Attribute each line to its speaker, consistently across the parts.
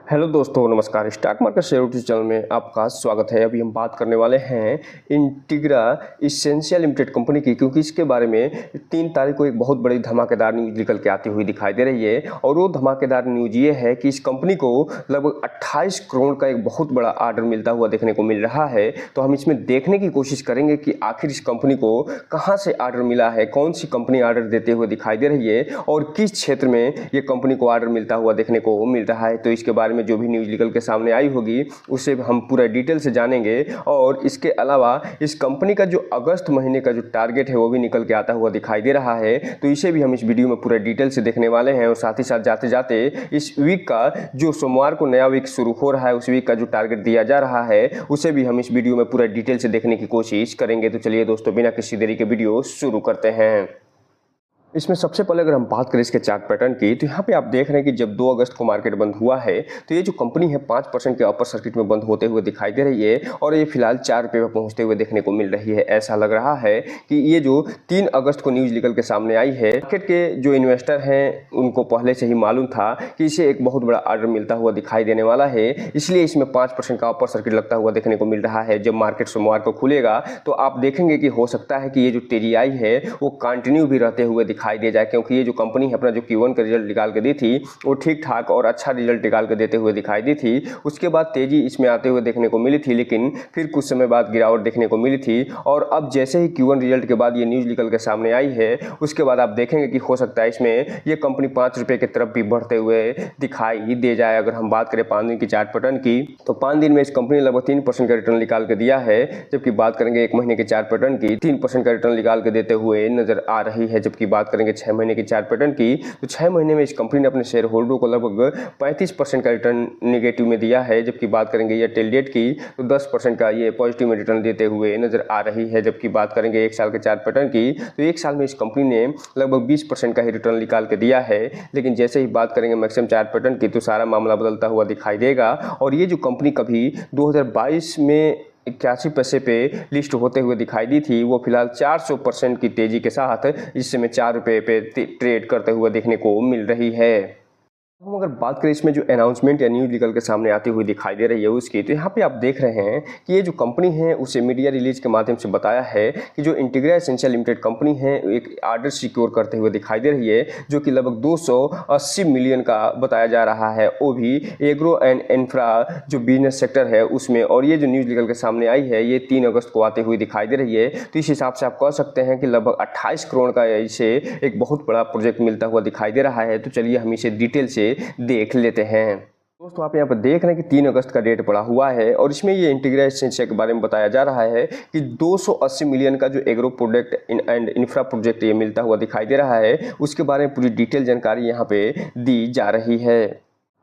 Speaker 1: Hello दोस्तों, नमस्कार। Stock market share YouTube channel में आपका स्वागत है। अभी हम बात करने वाले हैं इंटीग्रा एसेंशियल लिमिटेड कंपनी की, क्योंकि इसके बारे में 3 तारीख को एक बहुत बड़ी धमाकेदार न्यूज़ निकल के आती हुई दिखाई दे रही है। और वो धमाकेदार न्यूज़ ये है कि इस कंपनी को लगभग 28 करोड़ का एक बहुत बड़ा ऑर्डर मिलता हुआ देखने को मिल रहा है। तो हम इसमें देखने की कोशिश करेंगे कि आखिर इस कंपनी को कहाँ से ऑर्डर मिला है, कौन सी कंपनी ऑर्डर देते हुए दिखाई दे रही है और किस क्षेत्र में ये कंपनी को ऑर्डर मिलता हुआ देखने को मिल रहा है। तो इसके बारे में जो भी न्यूज़ निकल के सामने आई होगी उसे हम पूरा डिटेल से जानेंगे। और इसके अलावा इस कंपनी का जो अगस्त महीने का जो टारगेट है वो भी निकल के आता हुआ दिखाई दे रहा है। तो इसे भी हम इस वीडियो में पूरा डिटेल से देखने वाले हैं। और साथ ही साथ जाते जाते इस वीक का जो सोमवार को नया वीक शुरू हो रहा है उस वीक का जो टारगेट दिया जा रहा है उसे भी हम इस वीडियो में पूरा डिटेल से देखने की कोशिश करेंगे। तो चलिए दोस्तों, बिना किसी देरी के वीडियो शुरू करते हैं। इसमें सबसे पहले अगर हम बात करें इसके चार्ट पैटर्न की, तो यहाँ पे आप देख रहे हैं कि जब 2 अगस्त को मार्केट बंद हुआ है तो ये जो कंपनी है 5% के अपर सर्किट में बंद होते हुए दिखाई दे रही है और ये फिलहाल 4 रुपये पर पहुँचते हुए देखने को मिल रही है। ऐसा लग रहा है कि ये जो 3 अगस्त को न्यूज़ निकल के सामने आई है, मार्केट के जो इन्वेस्टर हैं उनको पहले से ही मालूम था कि इसे एक बहुत बड़ा ऑर्डर मिलता हुआ दिखाई देने वाला है, इसलिए इसमें 5% का अपर सर्किट लगता हुआ देखने को मिल रहा है। जब मार्केट सोमवार को खुलेगा तो आप देखेंगे कि हो सकता है कि ये जो तेजी आई है वो कंटिन्यू भी रहते हुए दिखाई दे जाए, क्योंकि ये जो कंपनी है अपना जो Q1 का रिजल्ट निकाल के दी थी वो ठीक ठाक और अच्छा रिजल्ट निकाल के देते हुए दिखाई दी थी। उसके बाद तेजी इसमें आते हुए देखने को मिली थी, लेकिन फिर कुछ समय बाद गिरावट देखने को मिली थी। और अब जैसे ही Q1 रिजल्ट के बाद ये न्यूज़ निकल के सामने आई है उसके बाद आप देखेंगे कि हो सकता है इसमें ये कंपनी 5 रुपये की तरफ भी बढ़ते हुए दिखाई दे जाए। अगर हम बात करें 5 दिन की चार्ट पैटर्न की, तो 5 दिन में इस कंपनी ने लगभग 3% का रिटर्न निकाल के दिया है, जबकि बात करेंगे 1 महीने के चार्ट पैटर्न की 3% का रिटर्न निकाल के देते हुए नजर आ रही है। जबकि बात करेंगे 6 महीने की चार्ट पैटर्न की, तो 6 महीने में इस कंपनी ने अपने शेयर होल्डरों को लगभग 35% का रिटर्न नेगेटिव में दिया है। जबकि बात करेंगे एयरटेल डेट की, तो 10% का ये पॉजिटिव में रिटर्न देते हुए नजर आ रही है। जबकि बात करेंगे 1 साल के चार्ट पैटर्न की, तो 1 साल में इस कंपनी ने लगभग 20% का ही रिटर्न निकाल के दिया है। लेकिन जैसे ही बात करेंगे मैक्सिमम चार्ट पैटर्न की, तो सारा मामला बदलता हुआ दिखाई देगा। और ये जो कंपनी कभी 2022 में 81 पैसे पे लिस्ट होते हुए दिखाई दी थी, वो फिलहाल 400% की तेजी के साथ इस समय 4 रुपये पे ट्रेड करते हुए देखने को मिल रही है। हम अगर बात करें इसमें जो अनाउंसमेंट या न्यूज़ निकल के सामने आती हुई दिखाई दे रही है उसकी, तो यहाँ पे आप देख रहे हैं कि ये जो कंपनी है उसे मीडिया रिलीज के माध्यम से बताया है कि जो इंटीग्रा एसेंशियल लिमिटेड कंपनी है एक ऑर्डर सिक्योर करते हुए दिखाई दे रही है, जो कि लगभग 280 मिलियन का बताया जा रहा है, वो भी एग्रो एंड इंफ्रा जो बिजनेस सेक्टर है उसमें। और ये जो न्यूज़ निकल के सामने आई है ये 3 अगस्त को आती हुई दिखाई दे रही है। तो इस हिसाब से आप कह सकते हैं कि लगभग 28 करोड़ का इसे एक बहुत बड़ा प्रोजेक्ट मिलता हुआ दिखाई दे रहा है। तो चलिए हम इसे डिटेल से देख लेते हैं। दोस्तों, आप यहाँ पर देख रहे हैं कि 3 अगस्त का डेट पड़ा हुआ है और इसमें ये इंटीग्रा एसेंशियल के बारे में बताया जा रहा है कि 280 मिलियन का जो agro project and infra project ये मिलता हुआ दिखाई दे रहा है, उसके बारे में पूरी डिटेल जानकारी यहाँ पे दी जा रही है।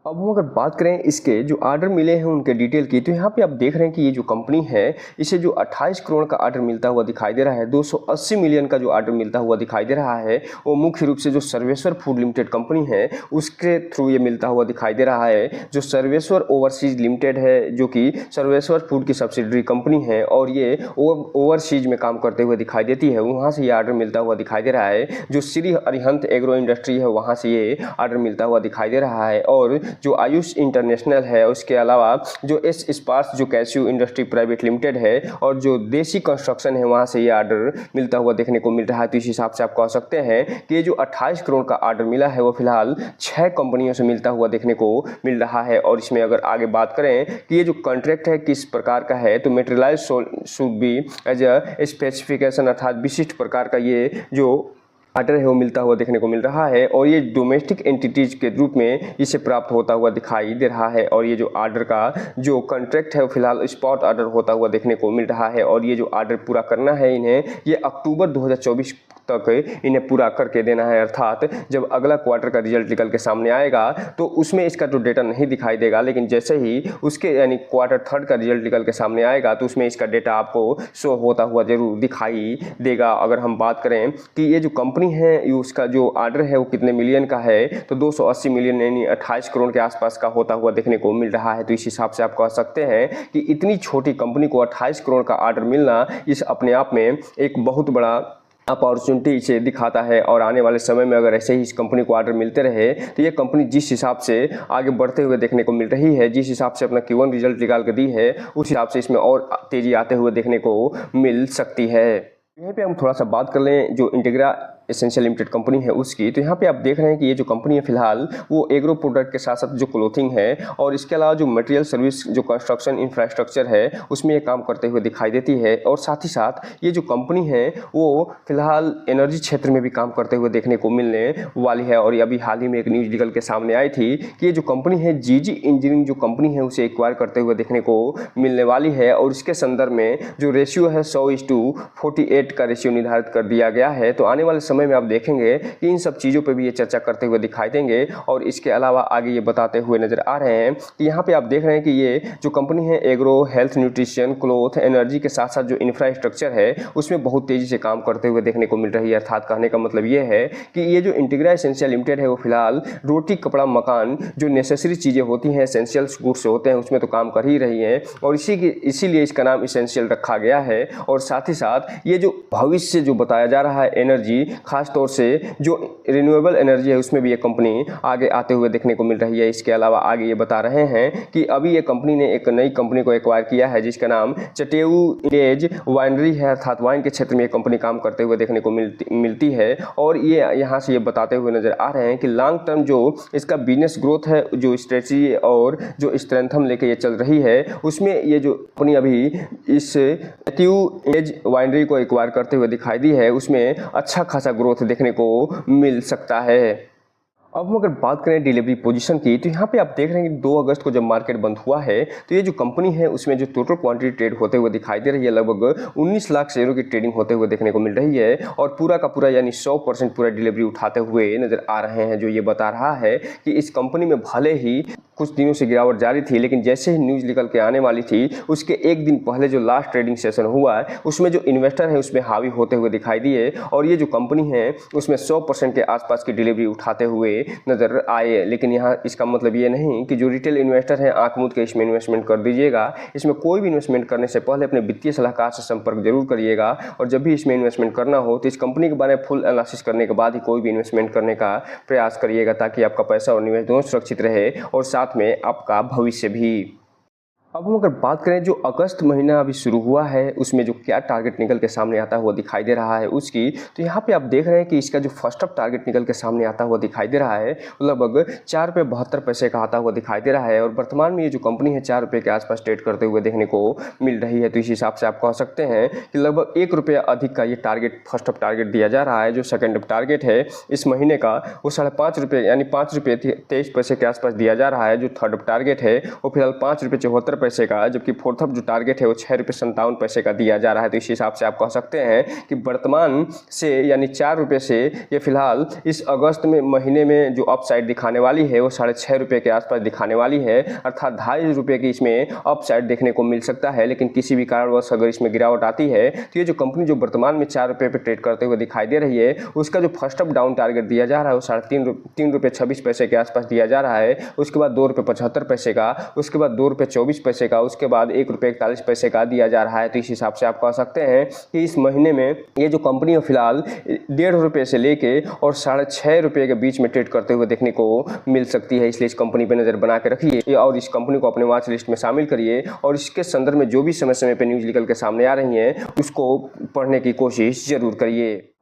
Speaker 1: अब हम अगर बात करें इसके जो ऑर्डर मिले हैं उनके डिटेल की, तो यहाँ पे आप देख रहे हैं कि ये जो कंपनी है इसे जो 28 करोड़ का ऑर्डर मिलता हुआ दिखाई दे रहा है, 280 मिलियन का जो ऑर्डर मिलता हुआ दिखाई दे रहा है वो मुख्य रूप से जो सर्वेश्वर फूड लिमिटेड कंपनी है उसके थ्रू ये मिलता हुआ दिखाई दे रहा है। जो सर्वेश्वर ओवरसीज लिमिटेड है जो कि सर्वेश्वर फूड की सब्सिडरी कंपनी है और ये ओवरसीज में काम करते हुए दिखाई देती है, वहाँ से ये ऑर्डर मिलता हुआ दिखाई दे रहा है। जो श्री अरिहंत एग्रो इंडस्ट्री है वहाँ से ये ऑर्डर मिलता हुआ दिखाई दे रहा है। और जो आयुष इंटरनेशनल है उसके अलावा जो एस स्पार्स जो कैस्यू इंडस्ट्री प्राइवेट लिमिटेड है और जो देसी कंस्ट्रक्शन है वहाँ से ये ऑर्डर मिलता हुआ देखने को मिल रहा है। तो इस हिसाब से आप कह सकते हैं कि ये जो 28 करोड़ का ऑर्डर मिला है वो फिलहाल 6 कंपनियों से मिलता हुआ देखने को मिल रहा है। और इसमें अगर आगे बात करें कि ये जो कॉन्ट्रैक्ट है किस प्रकार का है, so materialise should be as a specification, अर्थात विशिष्ट प्रकार का ये जो ऑर्डर है वो मिलता हुआ देखने को मिल रहा है और ये डोमेस्टिक एंटिटीज के रूप में इसे प्राप्त होता हुआ दिखाई दे रहा है। और ये जो ऑर्डर का जो कॉन्ट्रैक्ट है वो फिलहाल स्पॉट ऑर्डर होता हुआ देखने को मिल रहा है। और ये जो ऑर्डर पूरा करना है इन्हें, ये अक्टूबर 2024 तक इन्हें पूरा करके देना है, अर्थात जब अगला क्वार्टर का रिजल्ट निकल के सामने आएगा तो उसमें इसका जो डेटा नहीं दिखाई देगा, लेकिन जैसे ही उसके यानी क्वार्टर 3 का रिजल्ट निकल के सामने आएगा तो उसमें इसका डेटा आपको शो होता हुआ जरूर दिखाई देगा। अगर हम बात करें कि ये जो कंपनी है उसका जो ऑर्डर है वो कितने मिलियन का है, तो 280 मिलियन यानी 28 करोड़ के आसपास का होता हुआ देखने को मिल रहा है। तो इस हिसाब से आप कह सकते हैं कि इतनी छोटी कंपनी को 28 करोड़ का ऑर्डर मिलना इस अपने आप में एक बहुत बड़ा अपॉर्चुनिटी इसे दिखाता है और आने वाले समय में अगर ऐसे ही इस कंपनी को ऑर्डर मिलते रहे तो ये कंपनी जिस हिसाब से आगे बढ़ते हुए देखने को मिल रही है, जिस हिसाब से अपना Q1 रिजल्ट निकाल कर दी है, उस हिसाब से इसमें और तेज़ी आते हुए देखने को मिल सकती है। यहीं पे हम थोड़ा सा बात कर लें जो इंटीग्रा एसेंशियल लिमिटेड कंपनी है उसकी। तो यहाँ पे आप देख रहे हैं कि ये जो कंपनी है फिलहाल वो एग्रो प्रोडक्ट के साथ साथ जो क्लोथिंग है और इसके अलावा जो मटेरियल सर्विस जो कंस्ट्रक्शन इंफ्रास्ट्रक्चर है उसमें ये काम करते हुए दिखाई देती है। और साथ ही साथ ये जो कंपनी है वो फिलहाल एनर्जी क्षेत्र में भी काम करते हुए देखने को मिलने वाली है। और अभी हाल ही में एक न्यूज़ निकल के सामने आई थी कि ये जो कंपनी है जीजी इंजीनियरिंग जो कंपनी है उसे एक्वायर करते हुए देखने को मिलने वाली है। और इसके संदर्भ में जो रेशियो है 100:48 का रेशियो निर्धारित कर दिया गया है। तो आने वाले समय में आप देखेंगे कि इन सब चीज़ों पे भी ये चर्चा करते हुए दिखाई देंगे। और इसके अलावा आगे ये बताते हुए नजर आ रहे हैं कि यहाँ पे आप देख रहे हैं कि ये जो कंपनी है agro health nutrition cloth energy के साथ साथ जो इंफ्रास्ट्रक्चर है उसमें बहुत तेज़ी से काम करते हुए देखने को मिल रही है। अर्थात कहने का मतलब ये है कि ये जो इंटीग्रा एसेंशियल लिमिटेड है वो फिलहाल रोटी कपड़ा मकान जो नेसेसरी चीज़ें होती हैं एसेंशियल्स गुड्स होते हैं उसमें तो काम कर ही रही हैं। और इसीलिए इसका नाम एसेंशियल रखा गया है। और साथ ही साथ ये जो भविष्य जो बताया जा रहा है एनर्जी, खास तौर से जो रिन्यूएबल एनर्जी है उसमें भी ये कंपनी आगे आते हुए देखने को मिल रही है। इसके अलावा आगे ये बता रहे हैं कि अभी ये कंपनी ने एक नई कंपनी को एक्वायर किया है जिसका नाम चटेऊ इंडेज वाइनरी है। अर्थात वाइन के क्षेत्र में ये कंपनी काम करते हुए देखने को मिलती है। और ये यहाँ से ये बताते हुए नजर आ रहे हैं कि लॉन्ग टर्म जो इसका बिजनेस ग्रोथ है जो स्ट्रेटजी और जो स्ट्रेंथम लेके ये चल रही है उसमें ये जो कंपनी अभी इस चटेऊ इंडेज वाइनरी को एक्वायर करते हुए दिखाई दी है उसमें अच्छा खासा ग्रोथ देखने को मिल सकता है। अब हम अगर बात करें डिलीवरी पोजीशन की तो यहाँ पे आप देख रहे हैं कि 2 अगस्त को जब मार्केट बंद हुआ है तो ये जो कंपनी है उसमें जो टोटल क्वांटिटी ट्रेड होते हुए दिखाई दे रही है लगभग 19 लाख शेयरों की ट्रेडिंग होते हुए देखने को मिल रही है। और पूरा का पूरा यानी 100% पूरा डिलीवरी उठाते हुए नजर आ रहे हैं, जो ये बता रहा है कि इस कंपनी में भले ही कुछ दिनों से गिरावट जारी थी लेकिन जैसे ही न्यूज़ निकल के आने वाली थी उसके एक दिन पहले जो लास्ट ट्रेडिंग सेशन हुआ है उसमें जो इन्वेस्टर है उसमें हावी होते हुए दिखाई दिए और ये जो कंपनी है उसमें 100% के आसपास की डिलीवरी उठाते हुए नजर आए। लेकिन यहाँ इसका मतलब ये नहीं कि जो रिटेल इन्वेस्टर हैं आंख मूंद के इसमें इन्वेस्टमेंट कर दीजिएगा। इसमें कोई भी इन्वेस्टमेंट करने से पहले अपने वित्तीय सलाहकार से संपर्क जरूर करिएगा और जब भी इसमें इन्वेस्टमेंट करना हो तो इस कंपनी के बारे में फुल एनालिसिस करने के बाद ही कोई भी इन्वेस्टमेंट करने का प्रयास करिएगा ताकि आपका पैसा और निवेश दोनों सुरक्षित रहे और साथ में आपका भविष्य भी। अब हम अगर बात करें जो अगस्त महीना अभी शुरू हुआ है उसमें जो क्या टारगेट निकल के सामने आता हुआ दिखाई दे रहा है उसकी, तो यहाँ पे आप देख रहे हैं कि इसका जो फर्स्ट अप टारगेट निकल के सामने आता हुआ दिखाई दे रहा है लगभग 4 रुपये 72 पैसे का आता हुआ दिखाई दे रहा है। और वर्तमान में ये जो कंपनी है 4 रुपये के आसपास ट्रेड करते हुए देखने को मिल रही है। तो इस हिसाब से आप कह सकते हैं कि लगभग 1 रुपया अधिक का ये टारगेट फर्स्ट अप टारगेट दिया जा रहा है। जो सेकेंड अप टारगेट है इस महीने का वो 5.5 रुपये यानी 5 रुपये 23 पैसे के आसपास दिया जा रहा है। जो थर्ड अप टारगेट है वो फिलहाल 5 रुपये 74 पैसे का, जबकि फोर्थ अप जो टारगेट है वो 6 रुपये 57 पैसे का दिया जा रहा है। तो इस हिसाब से आप कह सकते हैं कि वर्तमान से यानी 4 रुपये से ये फिलहाल इस अगस्त में महीने में जो अपसाइड दिखाने वाली है वो 6.5 रुपये के आसपास दिखाने वाली है। अर्थात 2.5 रुपये की इसमें अपसाइड देखने को मिल सकता है। लेकिन किसी भी कारणवश अगर इसमें गिरावट आती है तो ये जो कंपनी जो वर्तमान में 4 रुपये पे ट्रेड करते हुए दिखाई दे रही है उसका जो फर्स्ट अप डाउन टारगेट दिया जा रहा है वो 3 रुपये 26 पैसे के आसपास दिया जा रहा है। उसके बाद 2 रुपये 75 पैसे का, उसके बाद 2 रुपये 24 पैसे का, उसके बाद 1 रुपये 41 पैसे का दिया जा रहा है। तो इस हिसाब से आप कह सकते हैं कि इस महीने में ये जो कंपनी है फिलहाल 1.5 रुपये से लेके और 6.5 रुपये के बीच में ट्रेड करते हुए देखने को मिल सकती है। इसलिए इस कंपनी पर नज़र बना के रखिए और इस कंपनी को अपने वॉच लिस्ट में शामिल करिए और इसके संदर्भ में जो भी समय समय पर न्यूज़ निकल के सामने आ रही हैं उसको पढ़ने की कोशिश जरूर करिए।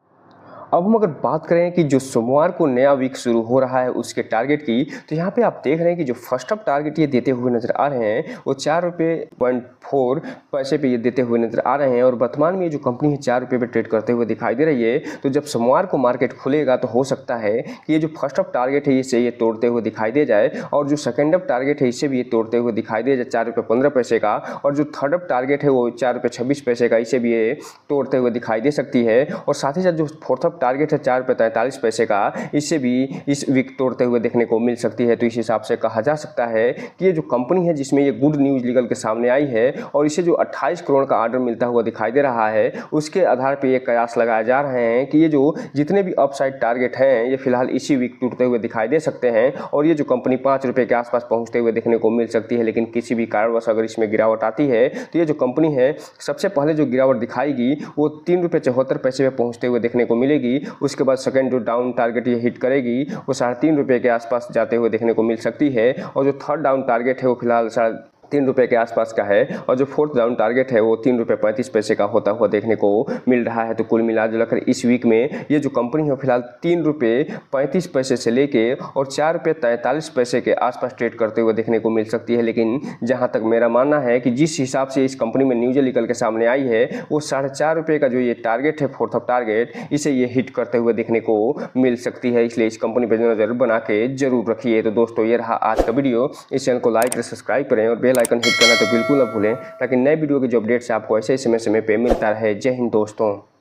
Speaker 1: अब हम अगर बात करें कि जो सोमवार को नया वीक शुरू हो रहा है उसके टारगेट की, तो यहाँ पे आप देख रहे हैं कि जो फर्स्ट अप टारगेट ये देते हुए नजर आ रहे हैं वो 4 रुपये 4 पैसे पे ये देते हुए नजर आ रहे हैं। और वर्तमान में ये जो कंपनी है 4 रुपये पे ट्रेड करते हुए दिखाई दे रही है। तो जब सोमवार को मार्केट खुलेगा तो हो सकता है कि ये जो फर्स्ट अप टारगेट है इसे ये तोड़ते हुए दिखाई दे जाए और जो सेकेंड अप टारगेट है इसे भी ये तोड़ते हुए दिखाई दे जाए 4 रुपये 15 पैसे का। और जो थर्ड अप टारगेट है वो 4 रुपये 26 पैसे का, इसे भी ये तोड़ते हुए दिखाई दे सकती है। और साथ ही साथ जो फोर्थ अप टारगेट है 4 रुपये 43 पैसे का, इससे भी इस वीक तोड़ते हुए देखने को मिल सकती है। तो इस हिसाब से कहा जा सकता है कि ये जो कंपनी है जिसमें ये गुड न्यूज़ निकल के सामने आई है और इसे जो 28 करोड़ का ऑर्डर मिलता हुआ दिखाई दे रहा है, उसके आधार पर ये कयास लगाए जा रहे हैं कि ये जो जितने भी अपसाइड टारगेट हैं ये फिलहाल इसी वीक टूटते हुए दिखाई दे सकते हैं और ये जो कंपनी 5 रुपये के आसपास पहुंचते हुए देखने को मिल सकती है। लेकिन किसी भी कारणवश अगर इसमें गिरावट आती है तो ये जो कंपनी है सबसे पहले जो गिरावट दिखाएगी वो 3 रुपये 74 पैसे पे पहुंचते हुए देखने को मिलेगी। उसके बाद सेकंड जो डाउन टारगेट ये हिट करेगी वो 3.5 रुपये के आसपास जाते हुए देखने को मिल सकती है और जो थर्ड डाउन टारगेट है वो फिलहाल 3 रुपये के आसपास का है और जो फोर्थ डाउन टारगेट है वो 3 रुपये 35 पैसे का होता हुआ देखने को मिल रहा है। तो कुल मिलाकर इस वीक में ये जो कंपनी है फिलहाल 3 रुपये 35 पैसे से लेके और 4 रुपये 43 पैसे के आसपास ट्रेड करते हुए देखने को मिल सकती है। लेकिन जहां तक मेरा मानना है कि जिस हिसाब से इस कंपनी में न्यूज़ निकल के सामने आई है वो 4.5 रुपये का जो ये टारगेट है फोर्थ ऑफ टारगेट, इसे ये हिट करते हुए देखने को मिल सकती है। इसलिए इस कंपनी पर नजर बना के जरूर रखिए। तो दोस्तों ये रहा आज का वीडियो। इस चैनल को लाइक करें, सब्सक्राइब करें और बेल आइकन हिट करना तो बिल्कुल ना भूलें ताकि नए वीडियो के जो अपडेट्स आपको ऐसे समय पे मिलता रहे। जय हिंद दोस्तों।